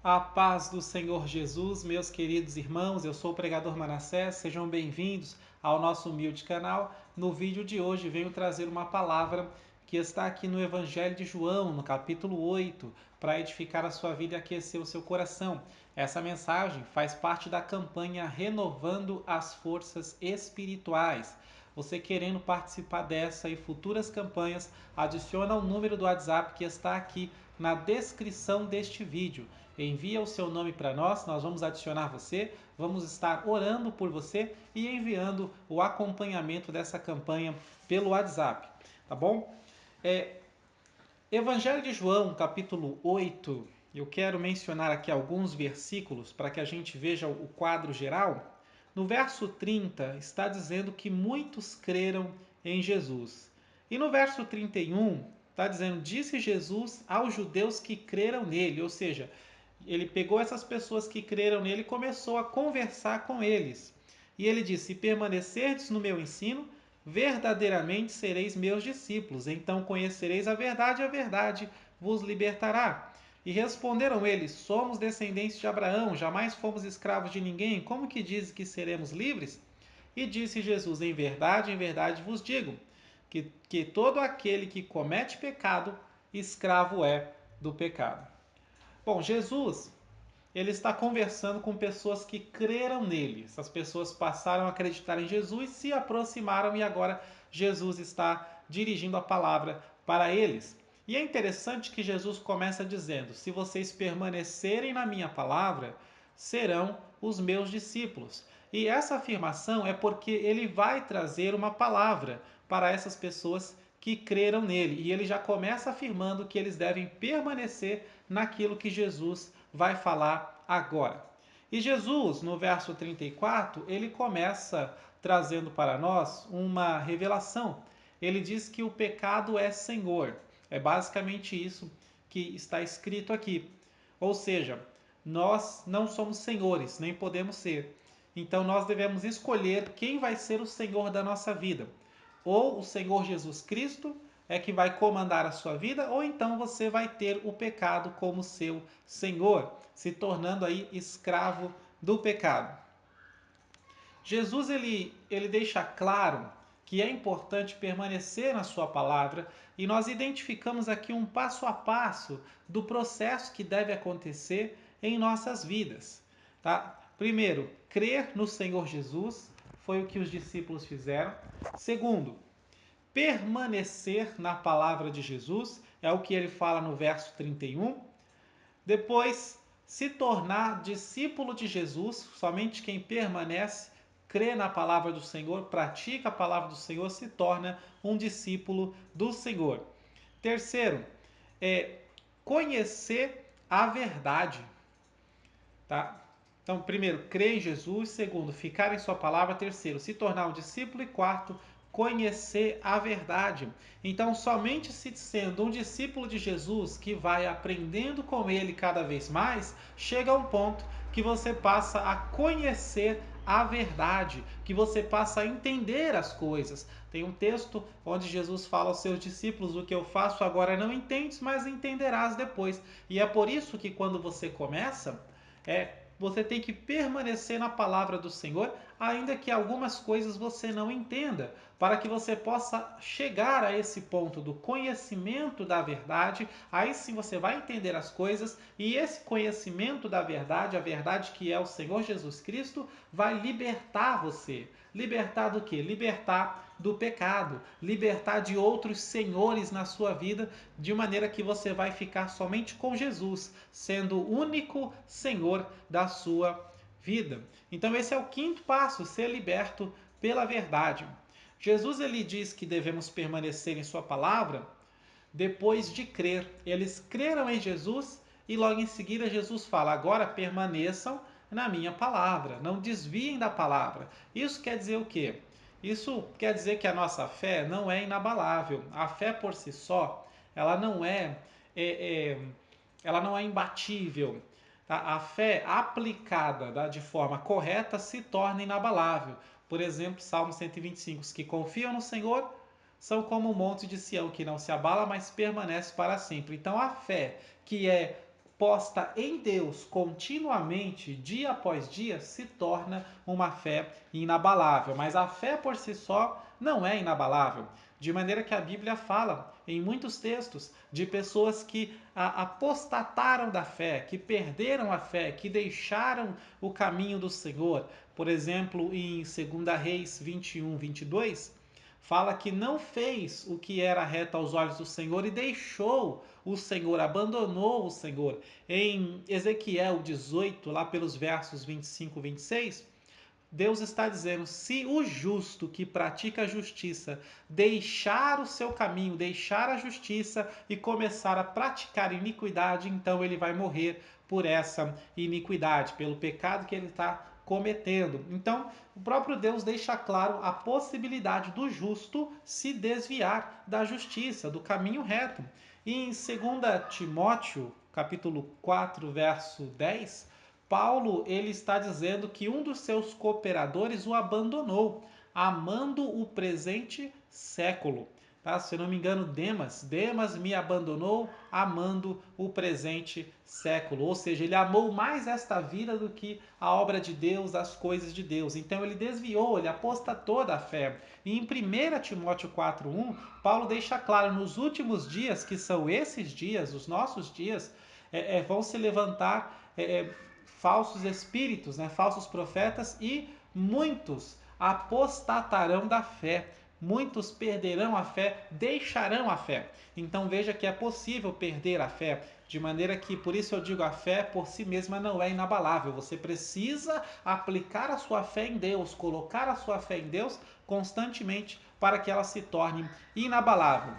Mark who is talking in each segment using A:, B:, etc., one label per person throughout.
A: A paz do Senhor Jesus, meus queridos irmãos, eu sou o pregador Manassés, sejam bem-vindos ao nosso humilde canal. No vídeo de hoje venho trazer uma palavra que está aqui no Evangelho de João, no capítulo 8, para edificar a sua vida e aquecer o seu coração. Essa mensagem faz parte da campanha Renovando as Forças Espirituais. Você querendo participar dessa e futuras campanhas, adiciona o número do WhatsApp que está aqui na descrição deste vídeo. Envia o seu nome para nós vamos adicionar você, vamos estar orando por você e enviando o acompanhamento dessa campanha pelo WhatsApp, tá bom? Evangelho de João, capítulo 8, eu quero mencionar aqui alguns versículos para que a gente veja o quadro geral. No verso 30 está dizendo que muitos creram em Jesus. E no verso 31 está dizendo: disse Jesus aos judeus que creram nele, ou seja, ele pegou essas pessoas que creram nele e começou a conversar com eles. E ele disse: se permanecerdes no meu ensino, verdadeiramente sereis meus discípulos. Então conhecereis a verdade vos libertará. E responderam eles: somos descendentes de Abraão, jamais fomos escravos de ninguém. Como que diz que seremos livres? E disse Jesus: em verdade vos digo, que todo aquele que comete pecado, escravo é do pecado. Bom, Jesus, ele está conversando com pessoas que creram nele. Essas pessoas passaram a acreditar em Jesus, se aproximaram e agora Jesus está dirigindo a palavra para eles. E é interessante que Jesus começa dizendo: se vocês permanecerem na minha palavra, serão os meus discípulos. E essa afirmação é porque ele vai trazer uma palavra para essas pessoas que creram nele. E ele já começa afirmando que eles devem permanecer naquilo que Jesus vai falar agora. E Jesus, no verso 34, ele começa trazendo para nós uma revelação. Ele diz que o pecado é senhor. É basicamente isso que está escrito aqui. Ou seja, nós não somos senhores, nem podemos ser. Então nós devemos escolher quem vai ser o Senhor da nossa vida. Ou o Senhor Jesus Cristo é que vai comandar a sua vida, ou então você vai ter o pecado como seu Senhor, se tornando aí escravo do pecado. Jesus ele deixa claro que é importante permanecer na sua palavra e nós identificamos aqui um passo a passo do processo que deve acontecer em nossas vidas. Tá? Primeiro, crer no Senhor Jesus, foi o que os discípulos fizeram. Segundo, permanecer na palavra de Jesus, é o que ele fala no verso 31. Depois, se tornar discípulo de Jesus, somente quem permanece, crê na palavra do Senhor, pratica a palavra do Senhor, se torna um discípulo do Senhor. Terceiro, conhecer a verdade. Tá? Então, primeiro, crer em Jesus. Segundo, ficar em sua palavra. Terceiro, se tornar um discípulo. E quarto, conhecer a verdade. Então, somente se sendo um discípulo de Jesus, que vai aprendendo com ele cada vez mais, chega a um ponto que você passa a conhecer a verdade, que você passa a entender as coisas. Tem um texto onde Jesus fala aos seus discípulos: o que eu faço agora não entendes, mas entenderás depois. E é por isso que quando você começa, você tem que permanecer na palavra do Senhor, ainda que algumas coisas você não entenda, para que você possa chegar a esse ponto do conhecimento da verdade. Aí sim você vai entender as coisas, e esse conhecimento da verdade, a verdade que é o Senhor Jesus Cristo, vai libertar você. Libertar do quê? Libertar do pecado, libertar de outros senhores na sua vida, de maneira que você vai ficar somente com Jesus, sendo o único Senhor da sua vida. Então esse é o quinto passo, ser liberto pela verdade. Jesus ele diz que devemos permanecer em sua palavra depois de crer. Eles creram em Jesus e logo em seguida Jesus fala: agora permaneçam na minha palavra, não desviem da palavra. Isso quer dizer o quê? Isso quer dizer que a nossa fé não é inabalável. A fé por si só, ela não é ela não é imbatível. A fé aplicada de forma correta se torna inabalável. Por exemplo, Salmo 125: os que confiam no Senhor são como o monte de Sião, que não se abala, mas permanece para sempre. Então a fé que é posta em Deus continuamente, dia após dia, se torna uma fé inabalável. Mas a fé por si só não é inabalável. De maneira que a Bíblia fala em muitos textos de pessoas que apostataram da fé, que perderam a fé, que deixaram o caminho do Senhor. Por exemplo, em 2 Reis 21, 22, fala que não fez o que era reto aos olhos do Senhor e deixou o Senhor, abandonou o Senhor. Em Ezequiel 18, lá pelos versos 25 e 26, Deus está dizendo: se o justo que pratica a justiça deixar o seu caminho, deixar a justiça e começar a praticar iniquidade, então ele vai morrer por essa iniquidade, pelo pecado que ele está cometendo. Então, o próprio Deus deixa claro a possibilidade do justo se desviar da justiça, do caminho reto. E em 2 Timóteo, capítulo 4, verso 10, Paulo ele está dizendo que um dos seus cooperadores o abandonou, amando o presente século. Tá? Se eu não me engano, Demas me abandonou, amando o presente século. Ou seja, ele amou mais esta vida do que a obra de Deus, as coisas de Deus. Então ele desviou, ele apostatou da fé. E em 1 Timóteo 4,1, Paulo deixa claro, nos últimos dias, que são esses dias, os nossos dias, vão se levantar falsos espíritos, né, falsos profetas, e muitos apostatarão da fé. Muitos perderão a fé, deixarão a fé. Então veja que é possível perder a fé, de maneira que, por isso eu digo, a fé por si mesma não é inabalável. Você precisa aplicar a sua fé em Deus, colocar a sua fé em Deus constantemente para que ela se torne inabalável.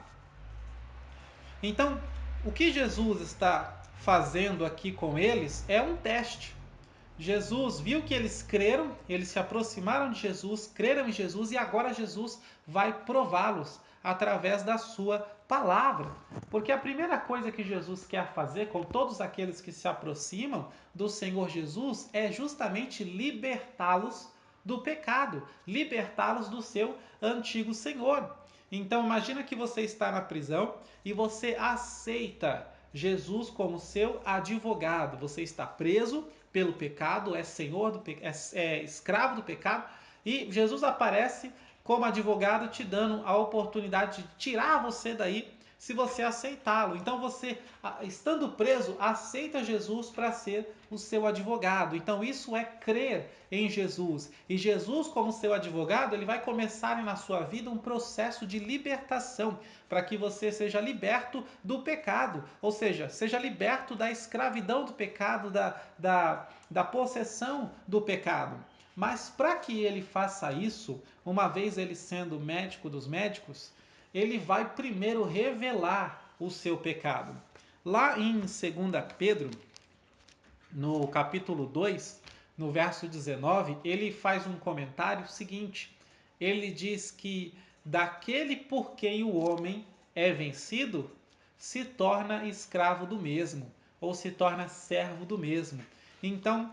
A: Então, o que Jesus está fazendo aqui com eles é um teste. Jesus viu que eles creram, eles se aproximaram de Jesus, creram em Jesus e agora Jesus vai prová-los através da sua palavra. Porque a primeira coisa que Jesus quer fazer com todos aqueles que se aproximam do Senhor Jesus é justamente libertá-los do pecado, libertá-los do seu antigo senhor. Então imagina que você está na prisão e você aceita Jesus como seu advogado. Você está preso pelo pecado, é senhor do é escravo do pecado, e Jesus aparece como advogado te dando a oportunidade de tirar você daí, se você aceitá-lo. Então você, estando preso, aceita Jesus para ser o seu advogado. Então isso é crer em Jesus. E Jesus, como seu advogado, ele vai começar na sua vida um processo de libertação, para que você seja liberto do pecado, ou seja, seja liberto da escravidão do pecado, da possessão do pecado. Mas para que ele faça isso, uma vez ele sendo médico dos médicos, ele vai primeiro revelar o seu pecado. Lá em 2 Pedro, no capítulo 2, no verso 19, ele faz um comentário seguinte. Ele diz que daquele por quem o homem é vencido, se torna escravo do mesmo, ou se torna servo do mesmo. Então,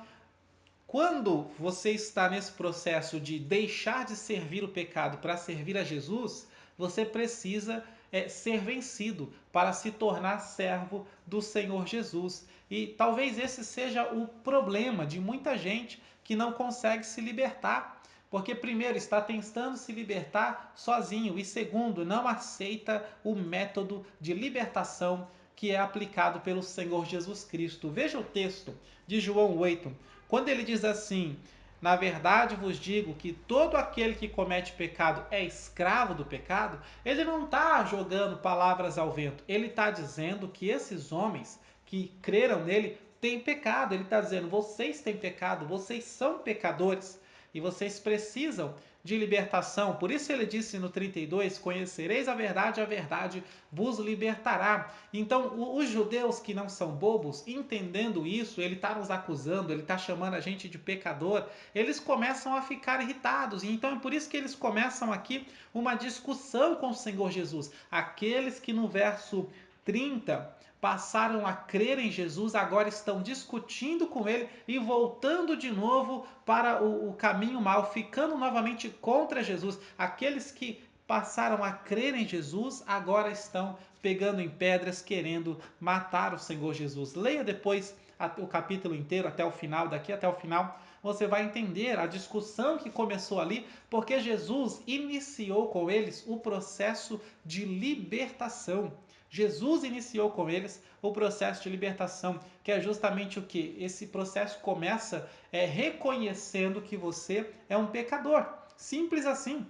A: quando você está nesse processo de deixar de servir o pecado para servir a Jesus, você precisa ser vencido para se tornar servo do Senhor Jesus. E talvez esse seja o problema de muita gente que não consegue se libertar. Porque, primeiro, está tentando se libertar sozinho, e segundo, não aceita o método de libertação que é aplicado pelo Senhor Jesus Cristo. Veja o texto de João 8, quando ele diz assim: na verdade vos digo que todo aquele que comete pecado é escravo do pecado. Ele não está jogando palavras ao vento, ele está dizendo que esses homens que creram nele têm pecado. Ele está dizendo: vocês têm pecado, vocês são pecadores e vocês precisam de libertação. Por isso ele disse no 32, conhecereis a verdade vos libertará. Então os judeus que não são bobos, entendendo isso, ele está nos acusando, ele está chamando a gente de pecador, eles começam a ficar irritados. Então é por isso que eles começam aqui uma discussão com o Senhor Jesus. Aqueles que no verso 30 passaram a crer em Jesus, agora estão discutindo com ele e voltando de novo para o caminho mau, ficando novamente contra Jesus. Aqueles que passaram a crer em Jesus, agora estão pegando em pedras, querendo matar o Senhor Jesus. Leia depois o capítulo inteiro, até o final, daqui até o final, você vai entender a discussão que começou ali, porque Jesus iniciou com eles o processo de libertação. Jesus iniciou com eles o processo de libertação, que é justamente o que? Esse processo começa reconhecendo que você é um pecador. Simples assim.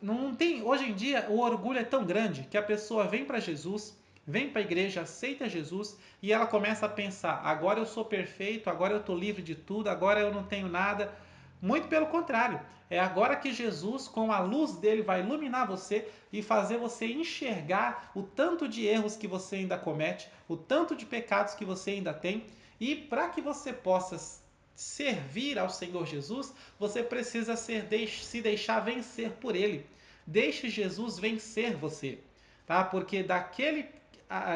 A: Não tem, hoje em dia o orgulho é tão grande que a pessoa vem para Jesus, vem para a igreja, aceita Jesus e ela começa a pensar: agora eu sou perfeito, agora eu estou livre de tudo, agora eu não tenho nada. Muito pelo contrário, é agora que Jesus, com a luz dele, vai iluminar você e fazer você enxergar o tanto de erros que você ainda comete, o tanto de pecados que você ainda tem, e para que você possa servir ao Senhor Jesus, você precisa se deixar vencer por Ele. Deixe Jesus vencer você, tá? Porque daquele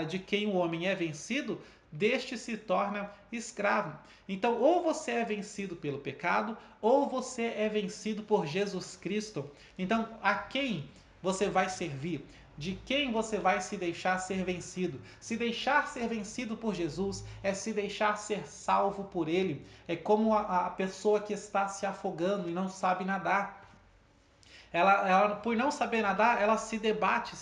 A: de quem o homem é vencido, deste se torna escravo. Então, ou você é vencido pelo pecado, ou você é vencido por Jesus Cristo. Então, a quem você vai servir? De quem você vai se deixar ser vencido? Se deixar ser vencido por Jesus é se deixar ser salvo por Ele. É como a pessoa que está se afogando e não sabe nadar. Ela, por não saber nadar, ela se debate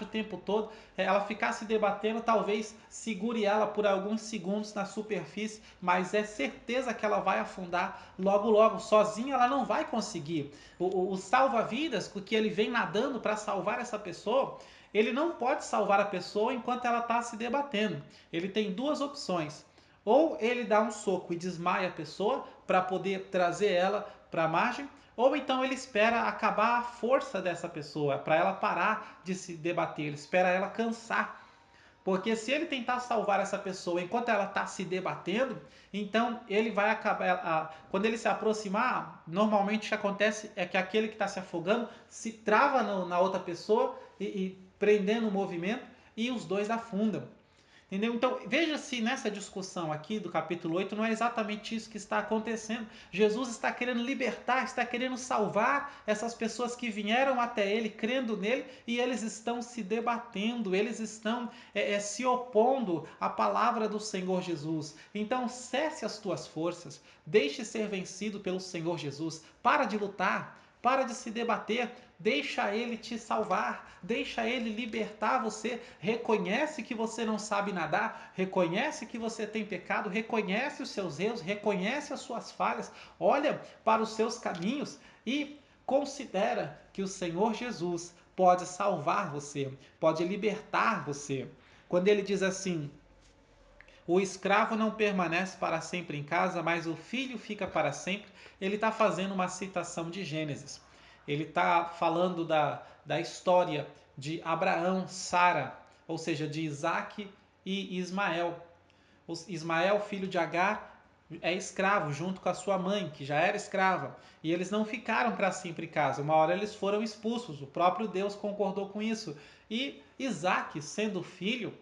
A: o tempo todo. Ela ficar se debatendo, talvez segure ela por alguns segundos na superfície, mas é certeza que ela vai afundar logo logo. Sozinha ela não vai conseguir. O salva-vidas, que ele vem nadando para salvar essa pessoa, ele não pode salvar a pessoa enquanto ela está se debatendo. Ele tem duas opções. Ou ele dá um soco e desmaia a pessoa para poder trazer ela para a margem, ou então ele espera acabar a força dessa pessoa, para ela parar de se debater, ele espera ela cansar. Porque se ele tentar salvar essa pessoa enquanto ela está se debatendo, então ele vai acabar. Quando ele se aproximar, normalmente o que acontece é que aquele que está se afogando se trava na outra pessoa e prendendo o movimento e os dois afundam. Entendeu? Então, veja se nessa discussão aqui do capítulo 8 não é exatamente isso que está acontecendo. Jesus está querendo libertar, está querendo salvar essas pessoas que vieram até ele, crendo nele, e eles estão se debatendo, eles estão se opondo à palavra do Senhor Jesus. Então, cesse as tuas forças, deixe ser vencido pelo Senhor Jesus, para de lutar. Para de se debater, deixa ele te salvar, deixa ele libertar você. Reconhece que você não sabe nadar, reconhece que você tem pecado, reconhece os seus erros, reconhece as suas falhas, olha para os seus caminhos e considera que o Senhor Jesus pode salvar você, pode libertar você. Quando ele diz assim: o escravo não permanece para sempre em casa, mas o filho fica para sempre. Ele está fazendo uma citação de Gênesis. Ele está falando da história de Abraão, Sara, ou seja, de Isaac e Ismael. Ismael, filho de Agar, é escravo junto com a sua mãe, que já era escrava. E eles não ficaram para sempre em casa. Uma hora eles foram expulsos. O próprio Deus concordou com isso. E Isaac, sendo filho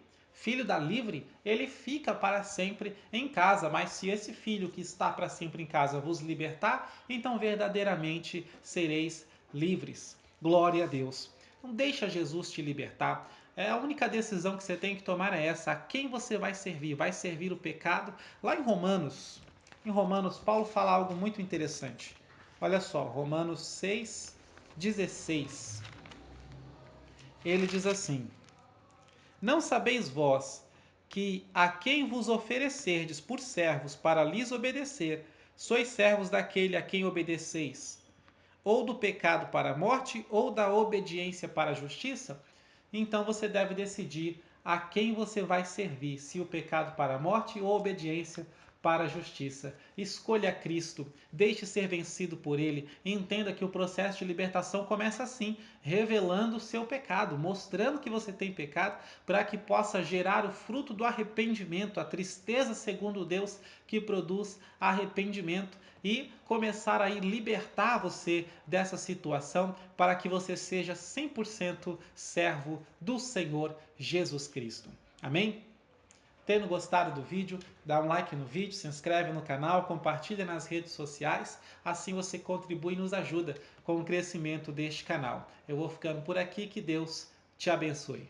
A: da livre, ele fica para sempre em casa. Mas se esse filho que está para sempre em casa vos libertar, então verdadeiramente sereis livres. Glória a Deus. Não deixa Jesus te libertar. A única decisão que você tem que tomar é essa: a quem você vai servir? Vai servir o pecado? Lá em Romanos, Paulo fala algo muito interessante. Olha só, Romanos 6:16. Ele diz assim: não sabeis vós que a quem vos oferecerdes por servos para lhes obedecer, sois servos daquele a quem obedeceis, ou do pecado para a morte, ou da obediência para a justiça? Então você deve decidir a quem você vai servir, se o pecado para a morte ou a obediência para a justiça. Escolha Cristo, deixe ser vencido por Ele e entenda que o processo de libertação começa assim, revelando o seu pecado, mostrando que você tem pecado, para que possa gerar o fruto do arrependimento, a tristeza segundo Deus que produz arrependimento, e começar a libertar você dessa situação para que você seja 100% servo do Senhor Jesus Cristo. Amém? Tendo gostado do vídeo, dá um like no vídeo, se inscreve no canal, compartilha nas redes sociais, assim você contribui e nos ajuda com o crescimento deste canal. Eu vou ficando por aqui, que Deus te abençoe.